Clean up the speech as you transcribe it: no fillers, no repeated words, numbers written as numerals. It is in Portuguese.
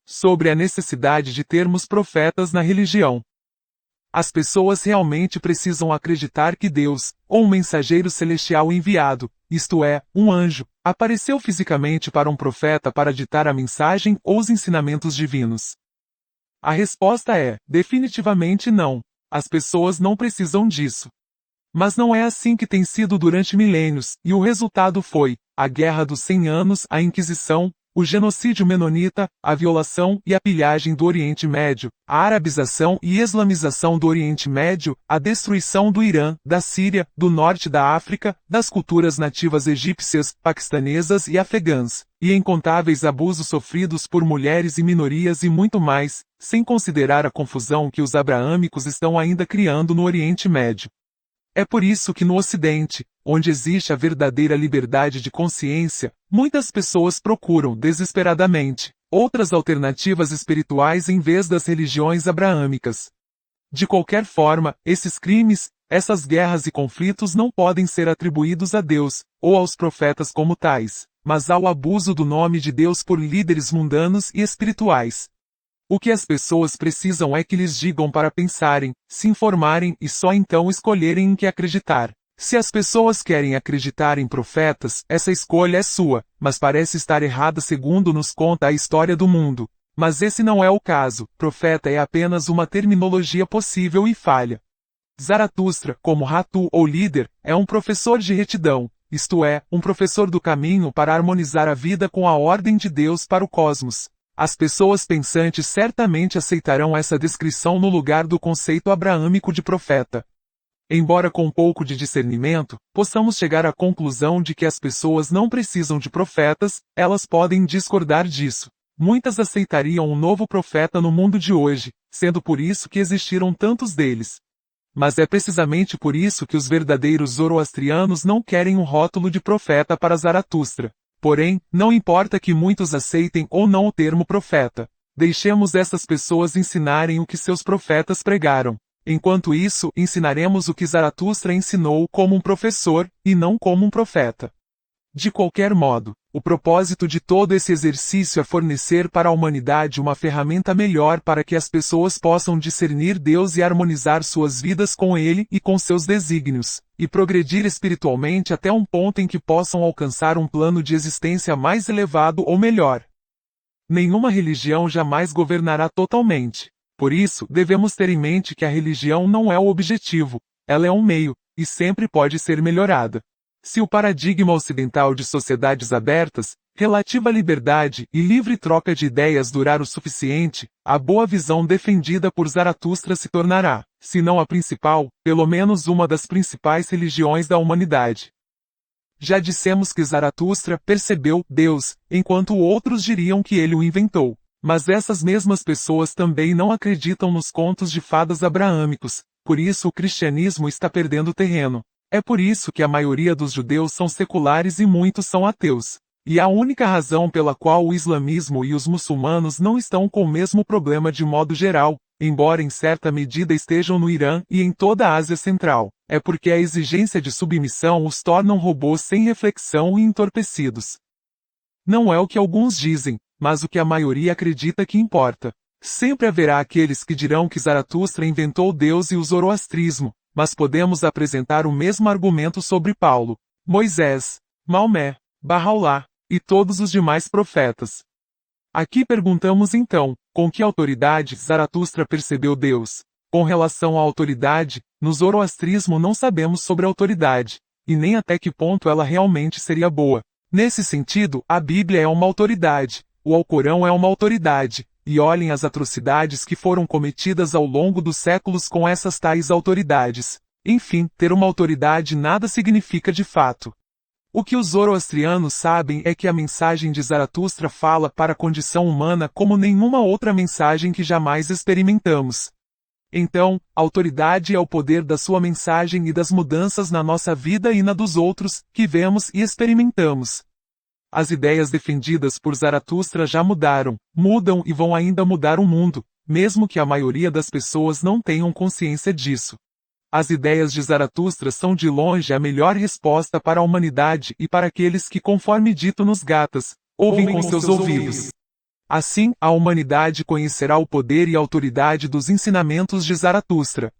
sobre a necessidade de termos profetas na religião. As pessoas realmente precisam acreditar que Deus, ou um mensageiro celestial enviado, isto é, um anjo, apareceu fisicamente para um profeta para ditar a mensagem ou os ensinamentos divinos. A resposta é, definitivamente não. As pessoas não precisam disso. Mas não é assim que tem sido durante milênios, e o resultado foi a Guerra dos 100 Anos, a Inquisição, o genocídio menonita, a violação e a pilhagem do Oriente Médio, a arabização e islamização do Oriente Médio, a destruição do Irã, da Síria, do norte da África, das culturas nativas egípcias, paquistanesas e afegãs, e incontáveis abusos sofridos por mulheres e minorias e muito mais, sem considerar a confusão que os abraâmicos estão ainda criando no Oriente Médio. É por isso que no Ocidente, onde existe a verdadeira liberdade de consciência, muitas pessoas procuram desesperadamente outras alternativas espirituais em vez das religiões abraâmicas. De qualquer forma, esses crimes, essas guerras e conflitos não podem ser atribuídos a Deus, ou aos profetas como tais, mas ao abuso do nome de Deus por líderes mundanos e espirituais. O que as pessoas precisam é que lhes digam para pensarem, se informarem e só então escolherem em que acreditar. Se as pessoas querem acreditar em profetas, essa escolha é sua, mas parece estar errada segundo nos conta a história do mundo. Mas esse não é o caso, profeta é apenas uma terminologia possível e falha. Zaratustra, como Ratu ou líder, é um professor de retidão, isto é, um professor do caminho para harmonizar a vida com a ordem de Deus para o cosmos. As pessoas pensantes certamente aceitarão essa descrição no lugar do conceito abraâmico de profeta. Embora com um pouco de discernimento, possamos chegar à conclusão de que as pessoas não precisam de profetas, elas podem discordar disso. Muitas aceitariam um novo profeta no mundo de hoje, sendo por isso que existiram tantos deles. Mas é precisamente por isso que os verdadeiros zoroastrianos não querem um rótulo de profeta para Zaratustra. Porém, não importa que muitos aceitem ou não o termo profeta. Deixemos essas pessoas ensinarem o que seus profetas pregaram. Enquanto isso, ensinaremos o que Zaratustra ensinou como um professor, e não como um profeta. De qualquer modo, o propósito de todo esse exercício é fornecer para a humanidade uma ferramenta melhor para que as pessoas possam discernir Deus e harmonizar suas vidas com Ele e com seus desígnios, e progredir espiritualmente até um ponto em que possam alcançar um plano de existência mais elevado ou melhor. Nenhuma religião jamais governará totalmente. Por isso, devemos ter em mente que a religião não é o objetivo, ela é um meio, e sempre pode ser melhorada. Se o paradigma ocidental de sociedades abertas, relativa liberdade e livre troca de ideias durar o suficiente, a boa visão defendida por Zaratustra se tornará, se não a principal, pelo menos uma das principais religiões da humanidade. Já dissemos que Zaratustra percebeu Deus, enquanto outros diriam que ele o inventou. Mas essas mesmas pessoas também não acreditam nos contos de fadas abraâmicos, por isso o cristianismo está perdendo terreno. É por isso que a maioria dos judeus são seculares e muitos são ateus. E a única razão pela qual o islamismo e os muçulmanos não estão com o mesmo problema de modo geral, embora em certa medida estejam no Irã e em toda a Ásia Central, é porque a exigência de submissão os torna robôs sem reflexão e entorpecidos. Não é o que alguns dizem, mas o que a maioria acredita que importa. Sempre haverá aqueles que dirão que Zaratustra inventou Deus e o zoroastrismo, mas podemos apresentar o mesmo argumento sobre Paulo, Moisés, Maomé, Bahá'u'lláh, e todos os demais profetas. Aqui perguntamos então, com que autoridade Zaratustra percebeu Deus? Com relação à autoridade, no zoroastrismo não sabemos sobre a autoridade, e nem até que ponto ela realmente seria boa. Nesse sentido, a Bíblia é uma autoridade, o Alcorão é uma autoridade, e olhem as atrocidades que foram cometidas ao longo dos séculos com essas tais autoridades. Enfim, ter uma autoridade nada significa de fato. O que os zoroastrianos sabem é que a mensagem de Zaratustra fala para a condição humana como nenhuma outra mensagem que jamais experimentamos. Então, a autoridade é o poder da sua mensagem e das mudanças na nossa vida e na dos outros, que vemos e experimentamos. As ideias defendidas por Zaratustra já mudaram, mudam e vão ainda mudar o mundo, mesmo que a maioria das pessoas não tenham consciência disso. As ideias de Zaratustra são de longe a melhor resposta para a humanidade e para aqueles que, conforme dito nos Gatas, ouvem com seus ouvidos. Assim, a humanidade conhecerá o poder e autoridade dos ensinamentos de Zaratustra.